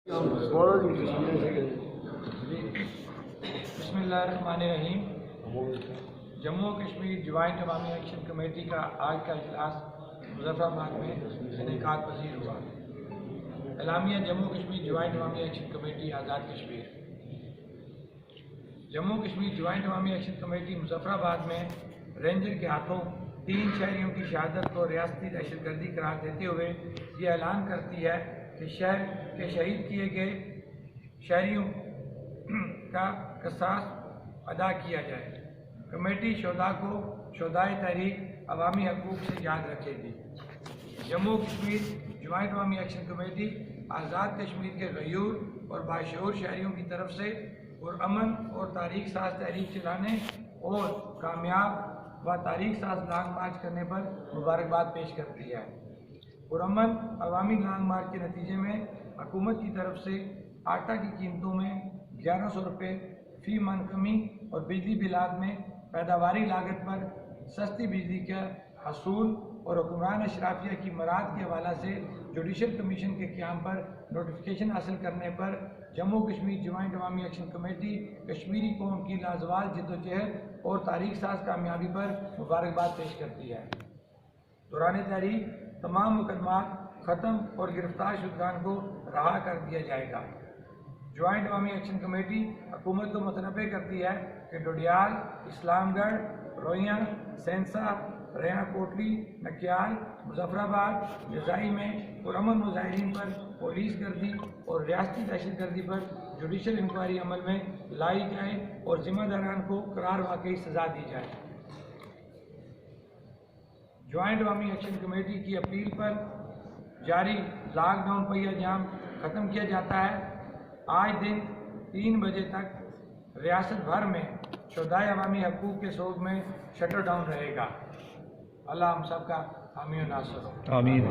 बिस्मिल्लाहिर्रहमानिर्रहीम। जम्मू कश्मीर ज्वाइंट अवामी action committee का आज का इजलास मुजफ्फराबाद में इनेकाद पजीर हुआ। एलामिया जम्मू कश्मीर ज्वाइंट अवामी action committee Azad Kashmir. Jammu Kashmir joint अवामी एक्शन कमेटी मुजफ्फराबाद में रेंजर के हाथों 3 शहरियों की शहादत को रियासती दहशतगर्दी करार देते हुए ये ऐलान करती है कि शहर के शहीद किए गए शहरियों का क़िसास अदा किया जाए। कमेटी शोधा को शोधाए तहरीक अवामी हकूक़ से याद रखेगी। जम्मू कश्मीर ज्वाइंट अवामी एक्शन कमेटी आज़ाद कश्मीर के गयूर और बाशऊर शहरियों की तरफ से पुरअमन और तारीख साज तहरीक चलाने और कामयाब व तारीख साज लॉन्ग मार्च करने पर मुबारकबाद पेश करती है। पुरअमन अवामी लॉन्ग मार्च के नतीजे में हुकूमत की तरफ से आटा की कीमतों में 1100 रुपये फ़ी मन कमी और बिजली बिलात में पैदावारी लागत पर सस्ती बिजली का हसूल और हुक्मरान अशराफिया की मराद के हवाला से जुडिशल कमीशन के क़याम पर नोटिफिकेशन हासिल करने पर जम्मू कश्मीर ज्वाइंट अवामी एक्शन कमेटी कश्मीरी कौम की लाजवाल जद्दोजहद और तारीख साज कामयाबी पर मुबारकबाद पेश करती है। दौरान तहरीक तमाम मुकदमात ख़त्म और गिरफ्तार शुदगान को रहा कर दिया जाएगा। ज्वाइंट अवामी एक्शन कमेटी हुकूमत को मुतनब्बे करती है कि डोडियाल, इस्लामगढ़, रोइयां, सेंसा, रेना कोटली, नकियाल, मुजफ्फराबाद, जजाई में पुरअमन मुजाहिरीन पर पुलिस गर्दी और रियासती दहशतगर्दी पर जुडिशल इंक्वायरी अमल में लाई जाए और जिम्मेदारान को करार वाकई सज़ा दी जाए। ज्वाइंट अवामी एक्शन कमेटी की अपील पर जारी लॉकडाउन पहिया जाम ख़त्म किया जाता है। आज दिन 3 बजे तक रियासत भर में शोधाए अवामी हकूक़ के सोग में शटर डाउन रहेगा। अल्लाह हम सब का हामी और नासर हो। आमीन।